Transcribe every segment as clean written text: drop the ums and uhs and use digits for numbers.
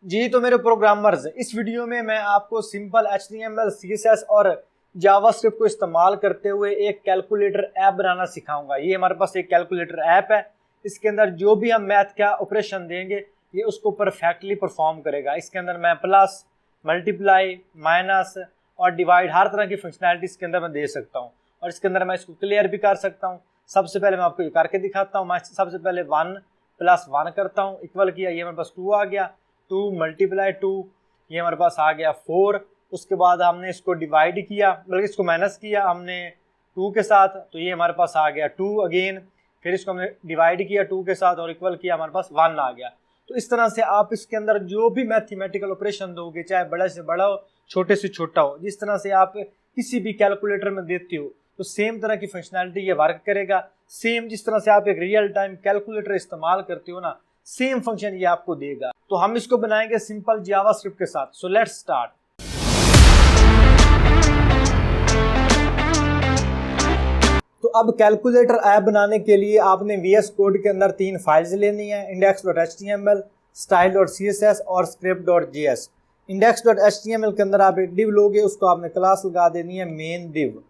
जी तो मेरे प्रोग्रामर्स, इस वीडियो में मैं आपको सिंपल HTML, CSS और जावास्क्रिप्ट को इस्तेमाल करते हुए एक कैलकुलेटर ऐप बनाना सिखाऊंगा। ये हमारे पास एक कैलकुलेटर ऐप है। इसके अंदर जो भी हम मैथ का ऑपरेशन देंगे ये उसको परफेक्टली परफॉर्म करेगा। इसके अंदर मैं प्लस, मल्टीप्लाई, माइनस और डिवाइड हर तरह की फंक्शनैलिटी इसके अंदर मैं दे सकता हूँ। और इसके अंदर मैं इसको क्लियर भी कर सकता हूँ। सबसे पहले मैं आपको ये करके दिखाता हूँ। मैं सबसे पहले 1 + 1 करता हूँ, इक्वल किया, ये मेरे पास 2 आ गया। 2 × 2, ये हमारे पास आ गया 4। उसके बाद हमने इसको डिवाइड किया, बल्कि इसको माइनस किया हमने 2 के साथ, तो ये हमारे पास आ गया 2 अगेन। फिर इसको हमने डिवाइड किया 2 के साथ और इक्वल किया, हमारे पास 1 आ गया। तो इस तरह से आप इसके अंदर जो भी मैथमेटिकल ऑपरेशन दोगे, चाहे बड़े से बड़ा हो, छोटे से छोटा हो, जिस तरह से आप किसी भी कैलकुलेटर में देते हो, तो सेम तरह की फंक्शनैलिटी ये वर्क करेगा। सेम जिस तरह से आप एक रियल टाइम कैलकुलेटर इस्तेमाल करते हो ना, सेम फंक्शन ये आपको देगा। तो हम इसको बनाएंगे सिंपल जावास्क्रिप्ट के साथ। So let's start. तो अब कैलकुलेटर ऐप बनाने के लिए आपने VS कोड के अंदर 3 फाइल्स लेनी है, index.html, style.css और script.js। index.html के अंदर आप एक डिव लोगे, उसको आपने क्लास लगा देनी है मेन डिव।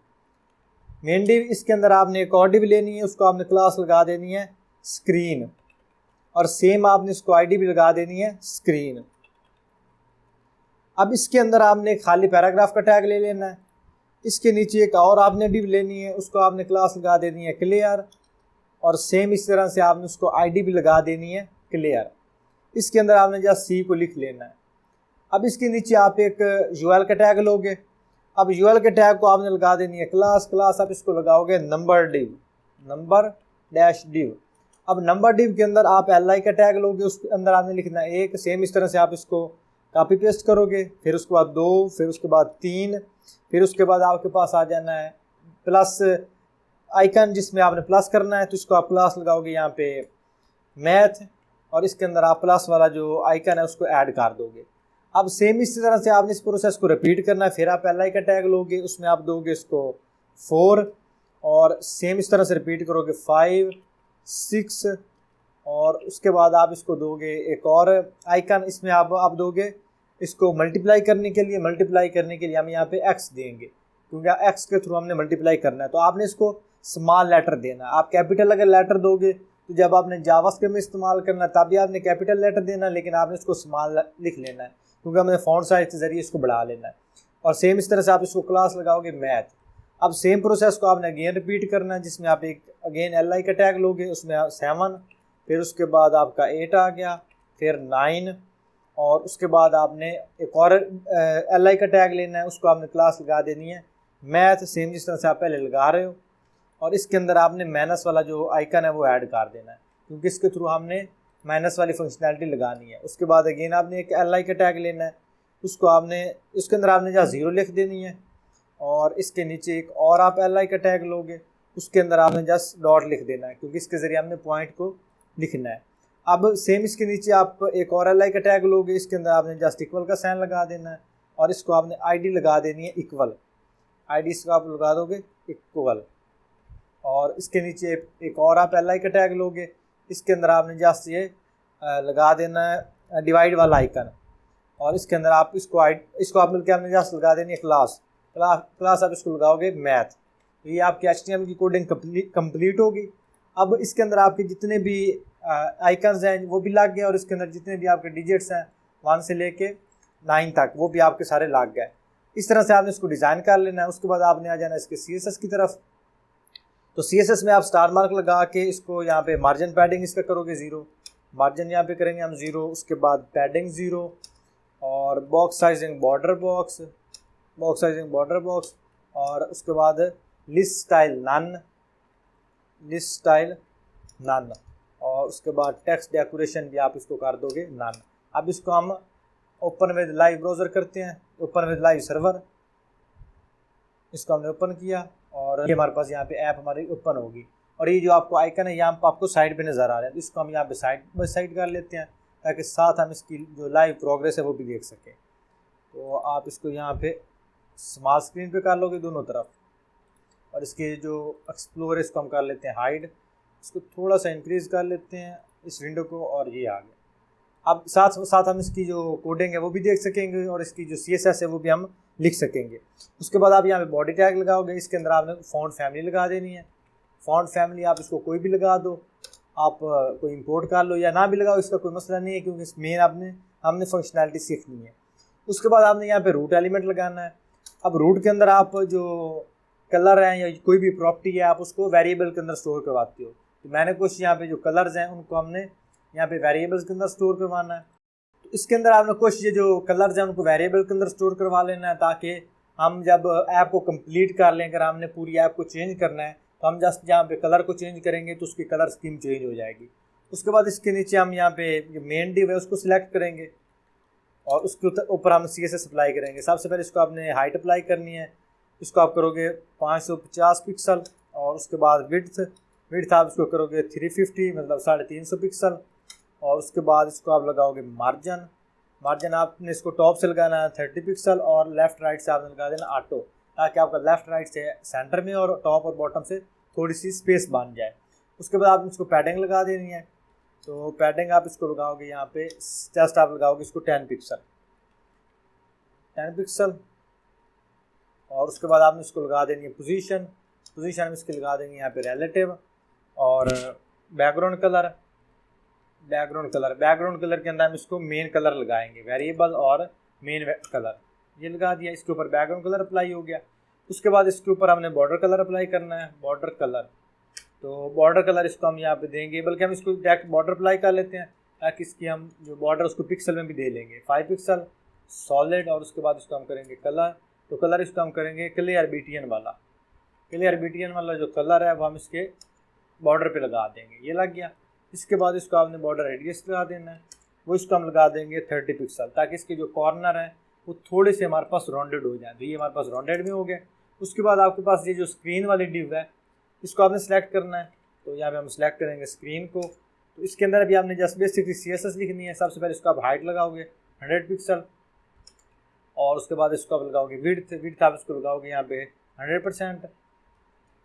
मेन डिव इसके अंदर आपने एक और डिव लेनी है, उसको आपने क्लास लगा देनी है स्क्रीन, और सेम आपने इसको आईडी भी लगा देनी है स्क्रीन। अब इसके अंदर आपने खाली पैराग्राफ का टैग ले लेना है। इसके नीचे एक और आपने डिव लेनी है, उसको आपने क्लास लगा देनी है क्लियर, और सेम इस तरह से आपने उसको आईडी भी लगा देनी है क्लियर। इसके अंदर आपने जस्ट सी को लिख लेना है। अब इसके नीचे आप एक यूएल का टैग लोगे। अब यूएल के टैग को आपने लगा देनी है क्लास आप इसको लगाओगे number div, number dash div. अब नंबर डिव के अंदर आप li का टैग लोगे, उसके अंदर आपने लिखना है 1। सेम इस तरह से आप इसको कॉपी पेस्ट करोगे, फिर उसके बाद 2, फिर उसके बाद 3, फिर उसके बाद आपके पास आ जाना है प्लस आइकन, जिसमें आपने प्लस करना है, तो इसको आप क्लास लगाओगे यहाँ पे मैथ, और इसके अंदर आप प्लस वाला जो आइकन है उसको ऐड कर दोगे। अब सेम इसी तरह से आपने इस प्रोसेस को रिपीट करना है। फिर आप li का टैग लोगे, उसमें आप दोगे इसको 4, और सेम इस तरह से रिपीट करोगे 5, 6, और उसके बाद आप इसको दोगे एक और आइकन, इसमें आप दोगे इसको मल्टीप्लाई करने के लिए हम यहाँ पे x देंगे, क्योंकि x के थ्रू हमने मल्टीप्लाई करना है। तो आपने इसको स्मॉल लेटर देना है। आप कैपिटल अगर लेटर दोगे तो जब आपने जावास्क्रिप्ट में इस्तेमाल करना है तब भी आपने कैपिटल लेटर देना है, लेकिन आपने इसको स्मॉल लिख लेना है, क्योंकि हमने फॉन्ट साइज के जरिए इसको बढ़ा लेना है। और सेम इस तरह से आप इसको क्लास लगाओगे मैथ। अब सेम प्रोसेस को आपने अगेन रिपीट करना है, जिसमें आप एक अगेन li का टैग लोगे, उसमें 7, फिर उसके बाद आपका 8 आ गया, फिर 9, और उसके बाद आपने एक और li का टैग लेना है, उसको आपने क्लास लगा देनी है मैथ, सेम जिस तरह से आप पहले लगा रहे हो। और इसके अंदर आपने माइनस वाला जो आइकन है वो ऐड कर देना है, क्योंकि इसके थ्रू हमने माइनस वाली फंक्शनैलिटी लगानी है। उसके बाद अगेन आपने एक li का टैग लेना है, उसको आपने उसके अंदर आपने जहाँ 0 लिख देनी है, और इसके नीचे एक और आप li का टैग लोगे, उसके अंदर आपने जस्ट डॉट लिख देना है, क्योंकि इसके ज़रिए हमने पॉइंट को लिखना है। अब सेम इसके नीचे आप एक और li का टैग लोगे, इसके अंदर आपने जस्ट इक्वल का साइन लगा देना है, और इसको आपने id लगा देनी है इक्वल, id इसको आप लगा दोगे इक्वल। और इसके नीचे एक और आप li का टैग लोगे, इसके अंदर आपने जस्ट ये लगा देना है डिवाइड वाला आइकन, और इसके अंदर आप इसको आप मिलकर आपने जस्ट लगा देनी है क्लास आप इसको लगाओगे मैथ। तो ये आपकी HTML की कोडिंग कंप्लीट होगी। अब इसके अंदर आपके जितने भी आइकन्स हैं वो भी लग गए, और इसके अंदर जितने भी आपके डिजिट्स हैं 1 से लेके 9 तक वो भी आपके सारे लग गए। इस तरह से आपने इसको डिज़ाइन कर लेना है। उसके बाद आपने आ जाना इसके CSS की तरफ। तो CSS में आप स्टार मार्क लगा के इसको यहाँ पे मार्जिन पैडिंग इसका करोगे 0, मार्जिन यहाँ पे करेंगे हम 0, उसके बाद पैडिंग 0, और बॉक्स साइजिंग बॉर्डर बॉक्स, और उसके बाद लिस्ट स्टाइल नन, और उसके बाद टेक्स्ट डेकोरेशन भी आप इसको कर दोगे नन। अब इसको हम ओपन विद लाइव ब्राउज़र करते हैं, ओपन विद लाइव सर्वर, इसको हमने ओपन किया, और ये हमारे पास यहाँ पे ऐप हमारी ओपन होगी। और ये जो आपको आइकन है यहाँ आपको साइड पे नज़र आ रहा है, तो इसको हम यहाँ पे साइड बाय साइड कर लेते हैं, ताकि साथ हम इसकी जो लाइव प्रोग्रेस है वो भी देख सकें। तो आप इसको यहाँ पे स्मॉल स्क्रीन पे कर लोगे दोनों तरफ, और इसके जो एक्सप्लोर है इसको हम कर लेते हैं हाइड, इसको थोड़ा सा इंक्रीज़ कर लेते हैं इस विंडो को, और ये आ गया। अब साथ साथ हम इसकी जो कोडिंग है वो भी देख सकेंगे और इसकी जो CSS है वो भी हम लिख सकेंगे। उसके बाद आप यहाँ पे बॉडी टैग लगाओगे, इसके अंदर आपने फ़ॉन्ट फैमिली लगा देनी है। फ़ॉन्ट फैमिली आप इसको कोई भी लगा दो, आप कोई इंपोर्ट कर लो या ना भी लगाओ, इसका कोई मसला नहीं है, क्योंकि इस मेन हमने फंक्शनैलिटी सीखनी है। उसके बाद आपने यहाँ पे रूट एलिमेंट लगाना है। अब रूट के अंदर आप जो कलर हैं या कोई भी प्रॉपर्टी है आप उसको वेरिएबल के अंदर स्टोर करवाते हो। तो मैंने कुछ यहाँ पे जो कलर्स हैं उनको हमने यहाँ पे वेरिएबल्स के अंदर स्टोर करवाना है। तो इसके अंदर आपने कुछ ये जो कलर्स हैं उनको वेरिएबल के अंदर स्टोर करवा लेना है, ताकि हम जब ऐप को कंप्लीट कर लें, अगर हमने पूरी ऐप को चेंज करना है तो हम जस्ट यहाँ पे कलर को चेंज करेंगे तो उसकी कलर स्कीम चेंज हो जाएगी। उसके बाद इसके नीचे हम यहाँ पे जो मेन डिव है उसको सिलेक्ट करेंगे और उसके ऊपर हम CSS अप्लाई करेंगे। सबसे पहले इसको आपने हाइट अप्लाई करनी है, इसको आप करोगे 550 पिक्सल और उसके बाद विड्थ आप इसको करोगे 350 मतलब 350 पिक्सल और उसके बाद इसको आप लगाओगे मार्जिन आपने इसको टॉप से लगाना है 30 पिक्सल और लेफ़्ट राइट से आपने लगा देना ऑटो, ताकि आपका लेफ़्ट राइट से सेंटर में और टॉप और बॉटम से थोड़ी सी स्पेस बन जाए। उसके बाद आपने इसको पैडिंग लगा देनी है, तो पैडिंग आप इसको लगाओगे यहाँ पे जस्ट आप लगाओगे इसको 10 पिक्सल और उसके बाद आपने इसको लगा देनी है पोजीशन हम इसके लगा देंगे यहाँ पे रिलेटिव और बैकग्राउंड कलर के अंदर हम इसको मेन कलर लगाएंगे, वेरिएबल और मेन कलर ये लगा दिया। इसके ऊपर बैकग्राउंड कलर अप्लाई हो गया। उसके बाद इसके ऊपर हमने बॉर्डर कलर अप्लाई करना है, तो बॉर्डर कलर इसको हम यहाँ पे देंगे, बल्कि हम इसको डायरेक्ट बॉर्डर अप्लाई कर लेते हैं ताकि इसकी हम जो बॉर्डर उसको पिक्सल में भी दे लेंगे 5 पिक्सल सॉलिड। और उसके बाद इसको हम करेंगे कलर, तो कलर इसको हम करेंगे क्लियर BTN वाला जो कलर है वो हम इसके बॉर्डर पे लगा देंगे, ये लग गया। इसके बाद इसको आपने बॉर्डर रेडियस लगा देना है, वो इसको हम लगा देंगे 30 पिक्सल, ताकि इसके जो कॉर्नर हैं वो थोड़े से हमारे पास राउंडेड हो जाए। तो ये हमारे पास राउंडेड में हो गया। उसके बाद आपके पास ये जो स्क्रीन वाली डिव है इसको आपने सेलेक्ट करना है, तो यहाँ पे हम सेलेक्ट करेंगे स्क्रीन को। तो इसके अंदर अभी आपने जस्ट बेसिकली CSS लिखनी है। सबसे पहले इसको आप हाइट लगाओगे 100 पिक्सल और उसके बाद इसको आप लगाओगे विड्थ आप इसको लगाओगे यहाँ पे 100%,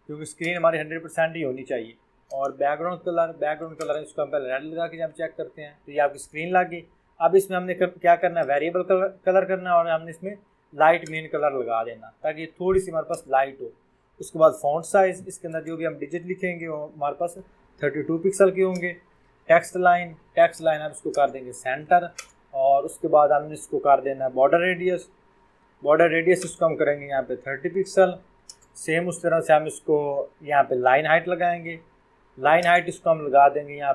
क्योंकि स्क्रीन हमारी 100% ही होनी चाहिए। और बैकग्राउंड कलर है इसको हम पहले रेड लगा के जब चेक करते हैं तो ये आपकी स्क्रीन लग गई। अब इसमें हमने क्या करना है, वेरिएबल कलर करना है और हमने इसमें लाइट मेन कलर लगा देना ताकि थोड़ी सी हमारे पास लाइट हो। उसके बाद फ़ॉन्ट साइज़, इसके अंदर जो भी हम डिजिट लिखेंगे वो हमारे पास 32 पिक्सल के होंगे। टेक्स्ट लाइन आप इसको कर देंगे सेंटर और उसके बाद हमने इसको कर देना है बॉर्डर रेडियस इसको हम करेंगे यहाँ पे 30 पिक्सल। सेम उस तरह से हम इसको यहाँ पे लाइन हाइट लगाएंगे, इसको हम लगा देंगे यहाँ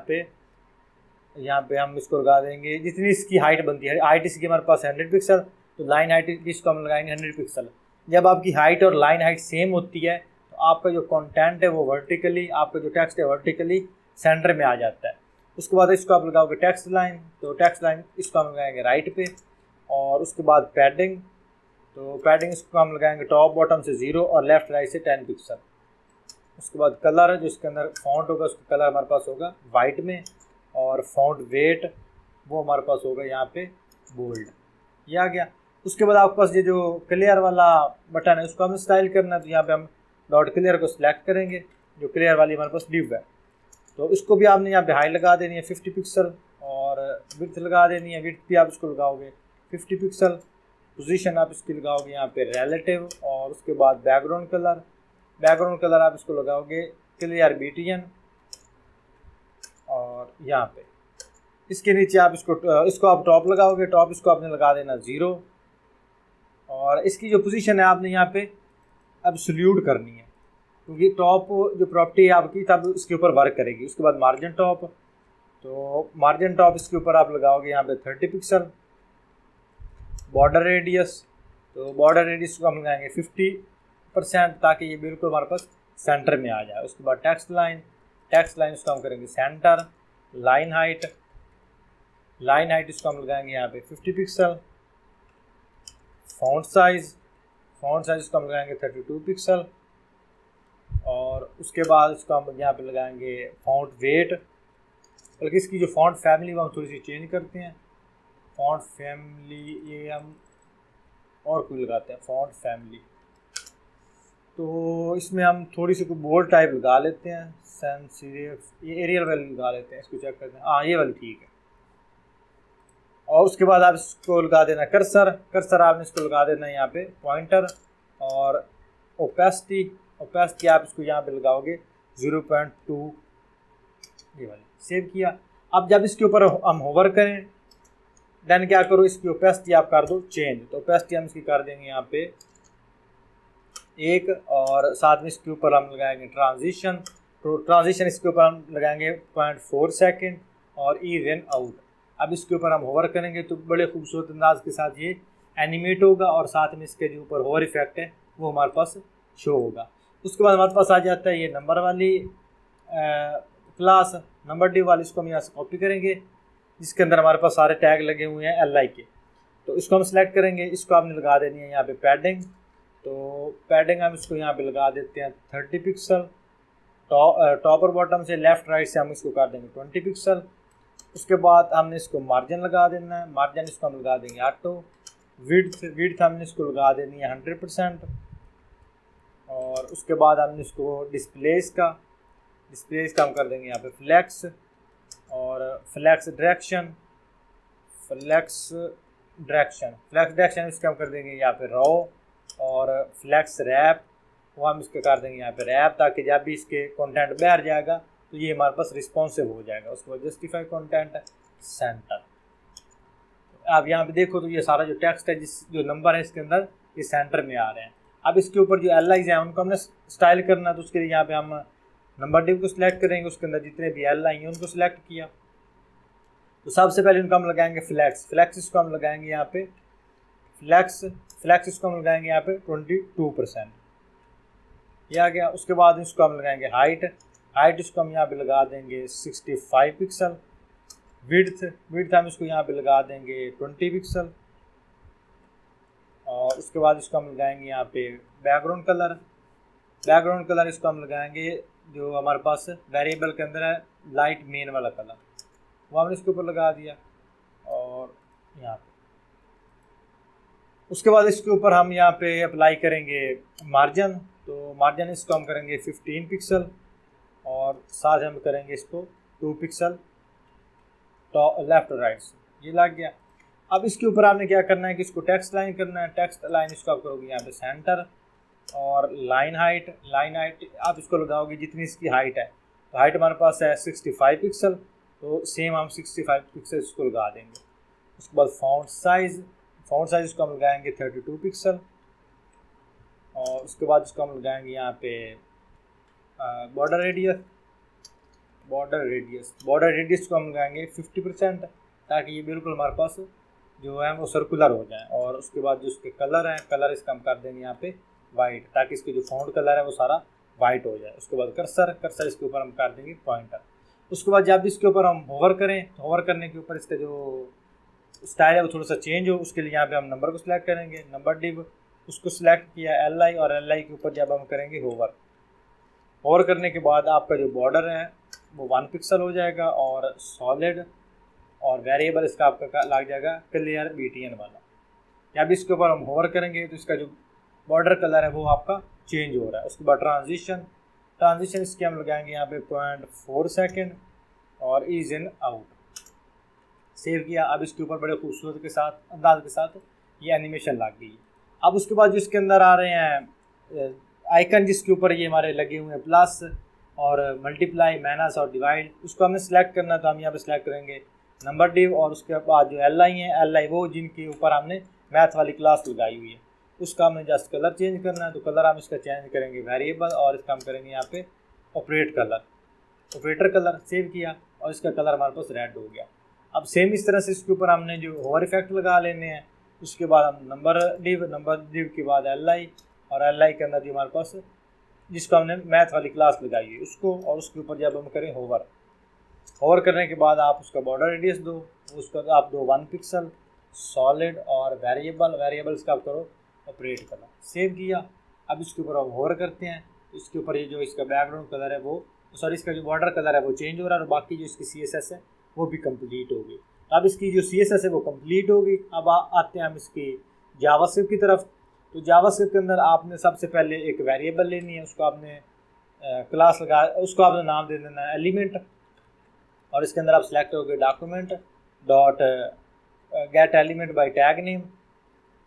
पे हम इसको लगा देंगे जितनी इसकी हाइट बनती है। हाइट इसकी हमारे पास 100 पिक्सल, तो लाइन हाइट इसको हम लगाएंगे 100 पिक्सल। जब आपकी हाइट और लाइन हाइट सेम होती है तो आपका जो कंटेंट है वो वर्टिकली, आपका जो टेक्स्ट है वर्टिकली सेंटर में आ जाता है। उसके बाद इसको आप लगाओगे टेक्स्ट लाइन, तो टेक्स्ट लाइन इसको हम लगाएंगे राइट पे। और उसके बाद पैडिंग, तो पैडिंग इसको हम लगाएंगे टॉप बॉटम से 0 और लेफ़्ट राइट से 10 पिक्सल। उसके बाद कलर है जो इसके अंदर फॉन्ट होगा उसका कलर हमारे पास होगा वाइट में और फॉन्ट वेट वो हमारे पास होगा यहाँ पे बोल्ड, ये आ गया। उसके बाद आपके पास ये जो क्लियर वाला बटन है उसको हमें स्टाइल करना है, तो यहाँ पे हम डॉट क्लियर को सिलेक्ट करेंगे, जो क्लियर वाली हमारे पास डिव है। तो इसको भी आपने यहाँ पे हाई लगा देनी है 50 पिक्सल और विड्थ लगा देनी है, विड्थ भी आप इसको लगाओगे 50 पिक्सल। पोजीशन आप इसकी लगाओगे यहाँ पे रिलेटिव और उसके बाद बैकग्राउंड कलर आप इसको लगाओगे क्लियर BTN और यहाँ पे इसके नीचे आप इसको आप टॉप लगाओगे, टॉप इसको आपने लगा देना 0 और इसकी जो पोजीशन है आपने यहाँ पे एब्सोल्यूट करनी है, क्योंकि टॉप जो प्रॉपर्टी है आपकी तब इसके ऊपर वर्क करेगी। उसके बाद मार्जिन टॉप, तो मार्जिन टॉप इसके ऊपर आप लगाओगे यहाँ पे 30 पिक्सल। बॉर्डर रेडियस, तो बॉर्डर रेडियस को हम लगाएंगे 50% ताकि ये बिल्कुल हमारे पास सेंटर में आ जाए। उसके बाद टेक्स्ट लाइन इसको हम करेंगे सेंटर। लाइन हाइट इसको हम लगाएंगे यहाँ पे 50 पिक्सल। फ़ॉन्ट साइज़ इसको हम लगाएंगे 32 पिक्सल और उसके बाद इसको हम यहाँ पे लगाएंगे फ़ॉन्ट वेट, बल्कि इसकी जो फ़ॉन्ट फैमिली वो हम थोड़ी सी चेंज करते हैं। फ़ॉन्ट फैमिली ये हम और कोई लगाते हैं फ़ॉन्ट फैमिली, तो इसमें हम थोड़ी सी कोई बोल्ड टाइप लगा लेते हैं, सैन सीरियस ये एरियल वाली लगा लेते हैं। इसको चेक करते हैं, हाँ ये वाली ठीक है। और उसके बाद आप इसको लगा देना कर्सर। कर्सर आपने इसको लगा देना यहाँ पे पॉइंटर, और ओपेसिटी आप इसको यहाँ पे लगाओगे 0.2, ये वाली। सेव किया। अब जब इसके ऊपर हम होवर करें देन क्या करो, इसकी ओपेसिटी आप कर दो चेंज। तो ओपेसिटी हम इसकी कर देंगे यहाँ पे 1, और साथ में इसके ऊपर हम लगाएंगे ट्रांजिशन। तो ट्रांजिशन इसके ऊपर हम लगाएंगे 0.4 सेकेंड, और इन एंड आउट। अब इसके ऊपर हम होवर करेंगे तो बड़े खूबसूरत अंदाज के साथ ये एनिमेट होगा, और साथ में इसके जो ऊपर होवर इफेक्ट है वो हमारे पास शो होगा। उसके बाद हमारे पास आ जाता है ये नंबर वाली क्लास, नंबर डिव वाली। इसको हम यहाँ से कॉपी करेंगे, जिसके अंदर हमारे पास सारे टैग लगे हुए हैं LI के। तो इसको हम सिलेक्ट करेंगे। इसको आपने लगा देनी है यहाँ पे पैडिंग। तो पैडिंग हम इसको यहाँ पे लगा देते हैं 30 पिक्सल। टॉप और बॉटम से लेफ़्ट राइट से हम इसको कर देंगे 20 पिक्सल। उसके बाद हमने इसको मार्जिन लगा देना है। मार्जिन इसको हम लगा देंगे ऑटो। विड्थ हमने इसको लगा देनी है 100%। और उसके बाद हमने इसको डिस्प्लेस का हम कर देंगे यहाँ पे फ्लैक्स, और फ्लैक्स डायरेक्शन इसका हम कर देंगे यहाँ पे रॉ, और फ्लैक्स रैप वो हम इसके कर देंगे यहाँ पे रैप, ताकि जब भी इसके कंटेंट बाहर जाएगा तो ये हमारे पास रिस्पॉन्सिव हो जाएगा। उसके बाद जस्टिफाई कंटेंट सेंटर। आप यहाँ पे देखो तो ये सारा जो टेक्स्ट है, जो नंबर है इसके अंदर, ये सेंटर में आ रहे हैं। अब इसके ऊपर जो LIs हैं उनको हमने स्टाइल करना है, तो उसके लिए यहाँ पे हम नंबर डिव को सिलेक्ट करेंगे। उसके अंदर जितने भी LI हैं उनको सिलेक्ट किया। तो सबसे पहले उनको हम लगाएंगे फ्लैक्स इसको हम लगाएंगे यहाँ पे फ्लैक्स इसको हम लगाएंगे यहाँ पे 22%, ये आ गया। उसके बाद इसको हम लगाएंगे हाइट इसको हम यहाँ पे लगा देंगे 65 पिक्सल। विड्थ हम इसको यहाँ पे लगा देंगे 20 पिक्सल। और उसके बाद इसको हम लगाएंगे यहाँ पे बैकग्राउंड कलर इसको हम लगाएंगे जो हमारे पास वेरिएबल के अंदर है, लाइट मेन वाला कलर, वो हमने इसके ऊपर लगा दिया। और यहाँ पे उसके बाद इसके ऊपर हम यहाँ पे अप्लाई करेंगे मार्जिन। तो मार्जिन इसको हम करेंगे 15 पिक्सल, और साथ हम करेंगे इसको 2 पिक्सल लेफ्ट और राइट से, ये लग गया। अब इसके ऊपर आपने क्या करना है कि इसको टेक्स्ट लाइन करना है। टेक्स्ट लाइन इसको आप करोगे यहाँ पे सेंटर, और लाइन हाइट आप इसको लगाओगे जितनी इसकी हाइट है। तो हाइट हमारे पास है 65 पिक्सल, तो सेम हम 65 पिक्सल इसको लगा देंगे। उसके बाद फॉन्ट साइज़ इसको हम लगाएंगे 32 पिक्सल, और उसके बाद इसको हम लगाएंगे यहाँ पे बॉर्डर रेडियस को हम लगाएंगे 50%, ताकि ये बिल्कुल हमारे पास जो है वो सर्कुलर हो जाए। और उसके बाद जो इसके कलर इसका हम कर देंगे यहाँ पे वाइट, ताकि इसके जो फाउंड कलर है वो सारा वाइट हो जाए। उसके बाद कर्सर इसके ऊपर हम कर देंगे पॉइंटर। उसके बाद जब इसके ऊपर हम होवर करें तो होवर करने के ऊपर इसका जो स्टाइल है वो थोड़ा सा चेंज हो, उसके लिए यहाँ पे हम नंबर को सिलेक्ट करेंगे, नंबर डिव उसको सिलेक्ट किया LI, और LI के ऊपर जब हम करेंगे होवर करने के बाद आपका जो बॉर्डर है वो 1 पिक्सल हो जाएगा, और सॉलिड और वेरिएबल इसका आपका लग जाएगा क्लियर BTN वाला। जब इसके ऊपर हम होवर करेंगे तो इसका जो बॉर्डर कलर है वो आपका चेंज हो रहा है। उसके बाद ट्रांजिशन इसके हम लगाएंगे यहाँ पे 0.4 सेकेंड, और ईज इन आउट। सेव किया। अब इसके ऊपर बड़े खूबसूरत अंदाज के साथ ये एनिमेशन लग गई है। अब उसके बाद जो इसके अंदर आ रहे हैं आइकन, जिसके ऊपर ये हमारे लगे हुए हैं प्लस और मल्टीप्लाई, माइनस और डिवाइड, उसको हमने सेलेक्ट करना है। तो हम यहाँ पे सेलेक्ट करेंगे नंबर डिव, और उसके बाद जो LI हैं LI वो जिनके ऊपर हमने मैथ वाली क्लास लगाई हुई है, उसका हमें जस्ट कलर चेंज करना है। तो कलर हम इसका चेंज करेंगे वेरिएबल, और इसका हम करेंगे यहाँ पे ऑपरेटर कलर। सेव किया, और इसका कलर हमारे पास रेड हो गया। अब सेम इस तरह से इसके ऊपर हमने जो होवर इफेक्ट लगा लेने हैं। उसके बाद हम नंबर डिव के बाद LI, और LI के अंदर जो हमारे पास जिसको हमने मैथ वाली क्लास लगाई है उसको, और उसके ऊपर जब हम करें होवर करने के बाद आप उसका बॉर्डर रेडियस दो, उसका आप दो 1 पिक्सल, सॉलिड और वेरिएबल्स का आप करो ऑपरेट कलर। सेव किया। अब इसके ऊपर हम होवर करते हैं, इसके ऊपर ये जो इसका बैकग्राउंड कलर है वो इसका जो बॉर्डर कलर है वो चेंज हो रहा है, और बाकी जो इसकी CSS है वो भी कंप्लीट हो गई। अब इसकी जो CSS है वो कंप्लीट हो गई। अब आते हैं हम इसकी जावास्क्रिप्ट की तरफ। तो जावास्क्रिप्ट के अंदर आपने सबसे पहले एक वेरिएबल लेनी है, उसको आपने उसको आपने नाम दे देना है एलिमेंट, और इसके अंदर आप सेलेक्ट करोगे document dot gate element by tag name,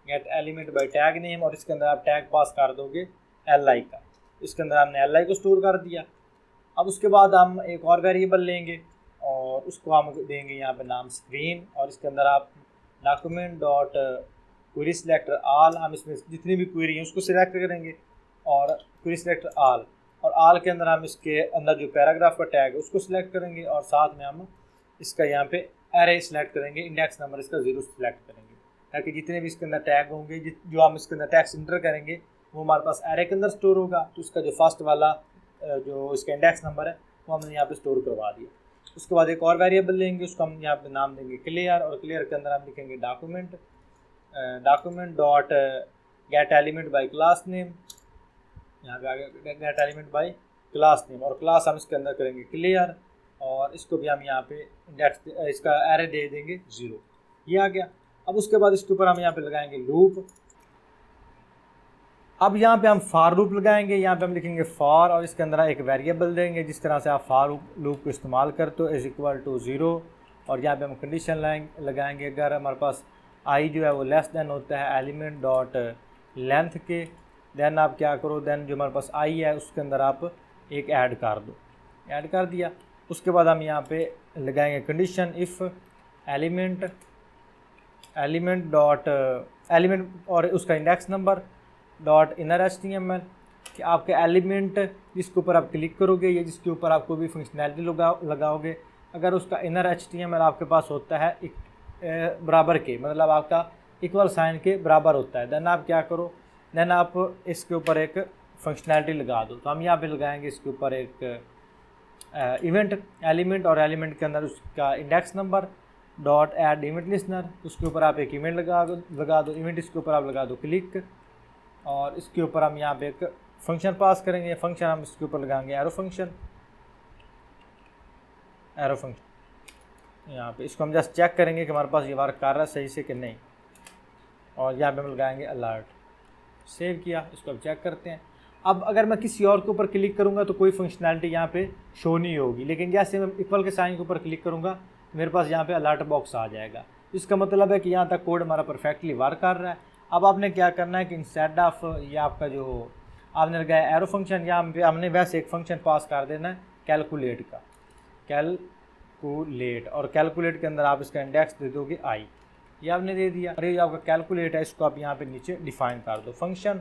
gate element by tag name, और इसके अंदर आप टैग पास कर दोगे li का। इसके अंदर हमने li को स्टोर कर दिया। अब उसके बाद हम एक और वेरिएबल लेंगे और उसको हम देंगे यहाँ पे नाम स्क्रीन, और इसके अंदर आप डॉक्यूमेंट डॉट क्वेरी सिलेक्टर आल, हम इसमें जितनी भी क्वेरी हैं उसको सिलेक्ट करेंगे और क्वेरी सिलेक्टर आल, और आल के अंदर हम इसके अंदर जो पैराग्राफ का टैग है उसको सिलेक्ट करेंगे, और साथ में हम इसका यहाँ पे एरे सिलेक्ट करेंगे, इंडेक्स नंबर इसका 0 सिलेक्ट करेंगे, ताकि जितने भी इसके अंदर टैग होंगे जो हम इसके अंदर टैग्स इंटर करेंगे वो हमारे पास एरे के अंदर स्टोर होगा। तो उसका जो फर्स्ट वाला जो इसका इंडेक्स नंबर है वो हमने यहाँ पे स्टोर करवा दिया। उसके बाद एक और वेरिएबल लेंगे, उसको हम यहाँ पे नाम देंगे क्लियर, और क्लियर के अंदर हम लिखेंगे document dot gate element by class name, यहाँ पे आगे gate element by class name, और क्लास हम इसके अंदर करेंगे क्लियर, और इसको भी हम यहाँ पे इंडेक्स इसका एरे दे देंगे 0। ये आ गया। अब उसके बाद इसके ऊपर हम यहाँ पे लगाएंगे लूप। अब यहाँ पे हम फॉर लूप लगाएंगे, यहाँ पे हम लिखेंगे फॉर, और इसके अंदर एक वेरिएबल देंगे जिस तरह से आप फॉर लूप को इस्तेमाल करते हो, =0, और यहाँ पे हम कंडीशन लगाएंगे अगर हमारे पास आई जो है वो लेस देन होता है एलिमेंट डॉट लेंथ के, देन आप क्या करो, देन जो हमारे पास आई है उसके अंदर आप एक ऐड कर दो, ऐड कर दिया। उसके बाद हम यहाँ पे लगाएंगे condition if element dot element और उसका index number dot inner HTML, कि आपके एलिमेंट जिसके ऊपर आप क्लिक करोगे या जिसके ऊपर आप कोई भी फंक्शनैलिटी लगाओगे, अगर उसका इनर HTML आपके पास होता है बराबर के, मतलब आपका इक्वल साइन के बराबर होता है, देन आप क्या करो, देन आप इसके ऊपर एक फंक्शनैलिटी लगा दो। तो हम यहाँ पे लगाएंगे इसके ऊपर एक इवेंट एलिमेंट, और एलिमेंट के अंदर उसका index number dot add event listener, उसके ऊपर आप एक इवेंट लगा दो इवेंट, इसके ऊपर आप लगा दो क्लिक, और इसके ऊपर हम यहाँ पे एक फंक्शन पास करेंगे, फंक्शन हम इसके ऊपर लगाएंगे एरो फंक्शन यहाँ पे। इसको हम जस्ट चेक करेंगे कि हमारे पास ये वर्क कर रहा है सही से कि नहीं, और यहाँ पे हम लगाएंगे अलर्ट। सेव किया, इसको अब चेक करते हैं। अब अगर मैं किसी और के ऊपर क्लिक करूँगा तो कोई फंक्शनैलिटी यहाँ पे शो नहीं होगी, लेकिन जैसे मैं इक्वल के साइन के ऊपर क्लिक करूँगा मेरे पास यहाँ पे अलर्ट बॉक्स आ जाएगा। इसका मतलब है कि यहाँ तक कोड हमारा परफेक्टली वर्क कर रहा है। अब आपने क्या करना है कि इंस्टेड ऑफ ये आपका जो आपने लगाया एरो फंक्शन, यहाँ पे हमने वैसे एक फंक्शन पास कर देना है कैलकुलेट का, कैलकुलेट, और कैलकुलेट के अंदर आप इसका इंडेक्स दे दोगे आई, ये आपने दे दिया। और ये जो आपका कैलकुलेट है इसको आप यहाँ पे नीचे डिफाइन कर दो फंक्शन,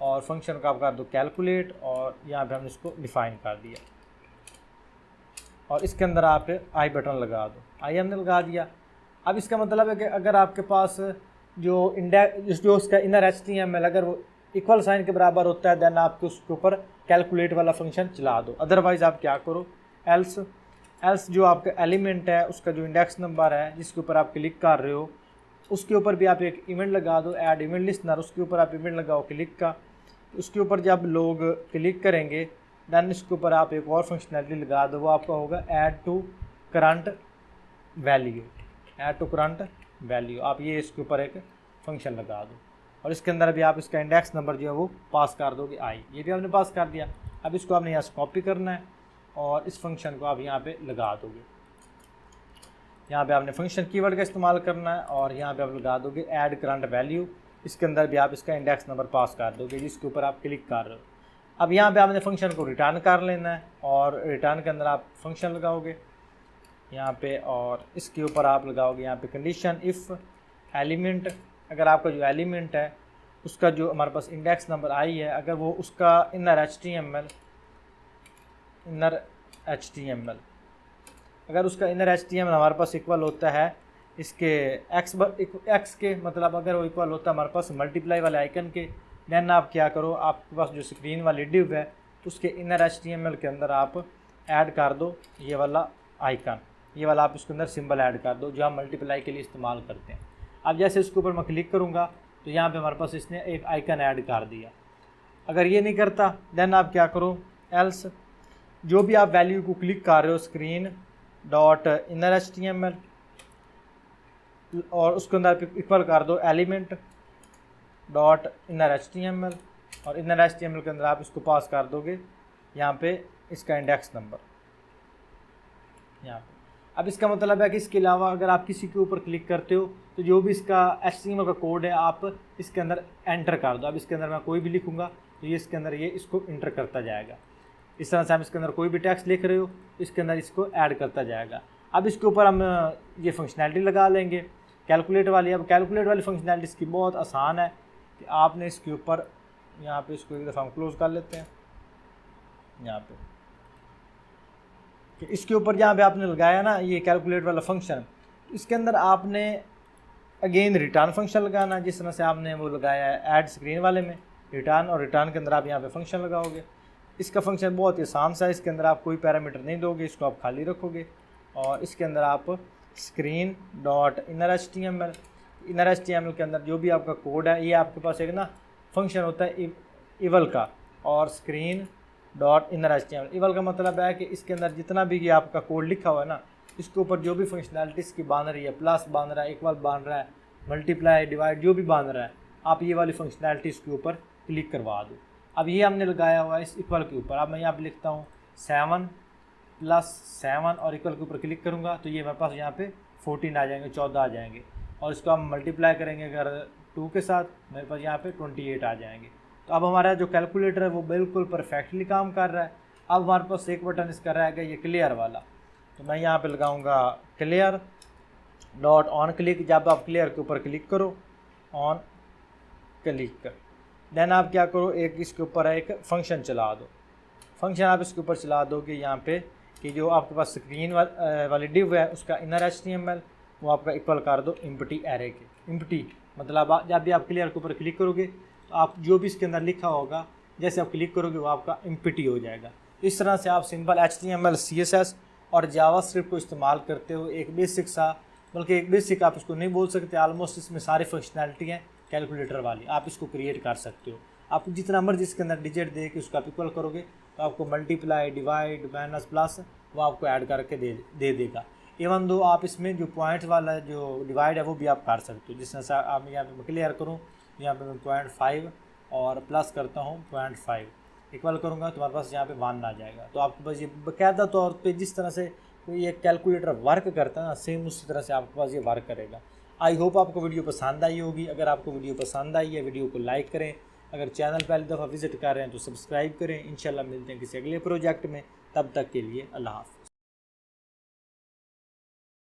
और फंक्शन का आप कर दो कैलकुलेट, और यहाँ पे हमने इसको डिफाइन कर दिया, और इसके अंदर आप आई बटन लगा दो, आई हमने लगा दिया। अब इसका मतलब है कि अगर आपके पास जो इंडेक्स जो उसका इनर HTML अगर वो इक्वल साइन के बराबर होता है, देन आपको उसके ऊपर कैलकुलेट वाला फंक्शन चला दो। अदरवाइज़ आप क्या करो, एल्स जो आपका एलिमेंट है उसका जो इंडेक्स नंबर है जिसके ऊपर आप क्लिक कर रहे हो उसके ऊपर भी आप एक इवेंट लगा दो, ऐड इवेंट लिस्नर, उसके ऊपर आप इवेंट लगाओ क्लिक का। उसके ऊपर जब लोग क्लिक करेंगे देन इसके ऊपर आप एक और फंक्शनैलिटी लगा दो, वो आपका होगा ऐड टू करंट वैल्यू। आप ये इसके ऊपर एक फंक्शन लगा दो, और इसके अंदर भी आप इसका इंडेक्स नंबर जो है वो पास कर दोगे आई, ये भी आपने पास कर दिया। अब इसको आपने यहाँ से कॉपी करना है और इस फंक्शन को आप यहाँ पे लगा दोगे, यहाँ पे आपने फंक्शन कीवर्ड का इस्तेमाल करना है, और यहाँ पे आप लगा दोगे ऐड करंट वैल्यू। इसके अंदर भी आप इसका इंडेक्स नंबर पास कर दोगे जिसके ऊपर आप क्लिक कर रहे हो। अब यहाँ पे आपने फंक्शन को रिटर्न कर लेना है, और रिटर्न के अंदर आप फंक्शन लगाओगे यहाँ पे, और इसके ऊपर आप लगाओगे यहाँ पे कंडीशन इफ़ एलिमेंट, अगर आपका जो एलिमेंट है उसका जो हमारे पास इंडेक्स नंबर आई है, अगर वो उसका इनर HTML अगर उसका इनर HTML हमारे पास इक्वल होता है इसके एक्स के, मतलब अगर वो इक्वल होता है हमारे पास मल्टीप्लाई वाले आइकन के, देन आप क्या करो, आपके पास जो स्क्रीन वाली डिव है उसके इनर HTML के अंदर आप ऐड कर दो ये वाला आइकन, ये वाला आप उसके अंदर सिंबल ऐड कर दो जो हम मल्टीप्लाई के लिए इस्तेमाल करते हैं। अब जैसे इसके ऊपर मैं क्लिक करूँगा तो यहाँ पे हमारे पास इसने एक आइकन ऐड कर दिया। अगर ये नहीं करता देन आप क्या करो, एल्स जो भी आप वैल्यू को क्लिक कर रहे हो स्क्रीन डॉट इनर HTML, और उसके अंदर इक्वल कर दो एलिमेंट डॉट इनर HTML, और इनर HTML के अंदर आप इसको पास कर दोगे यहाँ पे इसका इंडेक्स नंबर यहाँ पे। अब इसका मतलब है कि इसके अलावा अगर आप किसी के ऊपर क्लिक करते हो तो जो भी इसका HTML का कोड है आप इसके अंदर एंटर कर दो। अब इसके अंदर मैं कोई भी लिखूँगा तो ये इसके अंदर ये इसको इंटर करता जाएगा। इस तरह से आप इसके अंदर कोई भी टेक्स्ट लिख रहे हो इसके अंदर इसको ऐड करता जाएगा। अब इसके ऊपर हम ये फंक्शनैलिटी लगा लेंगे कैलकुलेट वाली। अब कैलकुलेट वाली फंक्शनैलिटी इसकी बहुत आसान है कि आपने इसके ऊपर यहाँ पे इसको एक दफ़ा हम क्लोज कर लेते हैं। यहाँ पे कि इसके ऊपर जहाँ पे आपने लगाया ना ये कैलकुलेट वाला फंक्शन, इसके अंदर आपने अगेन रिटर्न फंक्शन लगाना, जिस तरह से आपने वो लगाया है ऐड स्क्रीन वाले में रिटर्न, और रिटर्न के अंदर आप यहाँ पे फंक्शन लगाओगे। इसका फंक्शन बहुत ही आसान सा है, इसके अंदर आप कोई पैरामीटर नहीं दोगे, इसको आप खाली रखोगे और इसके अंदर आप स्क्रीन डॉट इनर HTML के अंदर जो भी आपका कोड है, ये आपके पास एक ना फंक्शन होता है इवल का, और screen dot inner HTML। Evil का मतलब है कि इसके अंदर जितना भी ये आपका कोड लिखा हुआ है ना, इसके ऊपर जो भी फंक्शनैलिटी इसकी बांध रही है, प्लस बांध रहा है, इक्वल बांध रहा है, मल्टीप्लाई डिवाइड जो भी बांध रहा है, आप ये वाली फंक्शनैलिटी इसके ऊपर क्लिक करवा दो। अब ये हमने लगाया हुआ है इस इक्वल के ऊपर। अब मैं यहाँ पे लिखता हूँ 7 + 7 और इक्वल के ऊपर क्लिक करूँगा तो ये मेरे पास यहाँ पे 14 आ जाएंगे, 14 आ जाएंगे, और इसको हम मल्टीप्लाई करेंगे अगर 2 के साथ, मेरे पास यहाँ पे 28 आ जाएंगे। तो अब हमारा जो कैलकुलेटर है वो बिल्कुल परफेक्टली काम कर रहा है। अब हमारे पास एक बटन इसका रहेगा ये क्लियर वाला, तो मैं यहाँ पे लगाऊंगा क्लियर डॉट ऑन क्लिक। जब आप क्लियर के ऊपर क्लिक करो, ऑन क्लिक कर, देन आप क्या करो, एक इसके ऊपर एक फंक्शन चला दो। फंक्शन आप इसके ऊपर चला दोगे यहाँ पे कि जो आपके पास स्क्रीन वाली डिव है उसका इनर HTML वो आपका इक्वल कर दो एम्प्टी एरे के। एम्प्टी मतलब जब भी आप क्लियर के ऊपर क्लिक करोगे तो आप जो भी इसके अंदर लिखा होगा, जैसे आप क्लिक करोगे वो आपका एम्प्टी हो जाएगा। इस तरह से आप सिंपल HTML CSS और जावास्क्रिप्ट को इस्तेमाल करते हो एक बेसिक सा, बल्कि एक बेसिक आप इसको नहीं बोल सकते, ऑलमोस्ट इसमें सारी फंक्शनैलिटी हैं कैलकुलेटर वाली, आप इसको क्रिएट कर सकते हो। आप जितना मर्जी इसके अंदर डिजिट दे के उसको आप इक्वल करोगे तो आपको मल्टीप्लाई डिवाइड माइनस प्लस वो आपको ऐड करके दे देगा। इवन दो आप इसमें जो पॉइंट वाला जो डिवाइड है वो भी आप कर सकते हो। जिस तरह से आप यहाँ पे मैं क्लियर करूँ, यहाँ पे मैं 0.5 और प्लस करता हूँ 0.5 इक्वल करूँगा तो हमारे पास यहाँ पे 1 आ जाएगा। तो आपके पास ये बाकायदा तौर पे जिस तरह से कोई एक कैलकुलेटर वर्क करता है ना, सेम उसी तरह से आपके पास ये वर्क करेगा। आई होप आपको वीडियो पसंद आई होगी। अगर आपको वीडियो पसंद आई है वीडियो को लाइक करें, अगर चैनल पहली दफ़ा विजिट कर रहे हैं तो सब्सक्राइब करें। इंशाल्लाह मिलते हैं किसी अगले प्रोजेक्ट में, तब तक के लिए अल्लाह हाफ़िज़।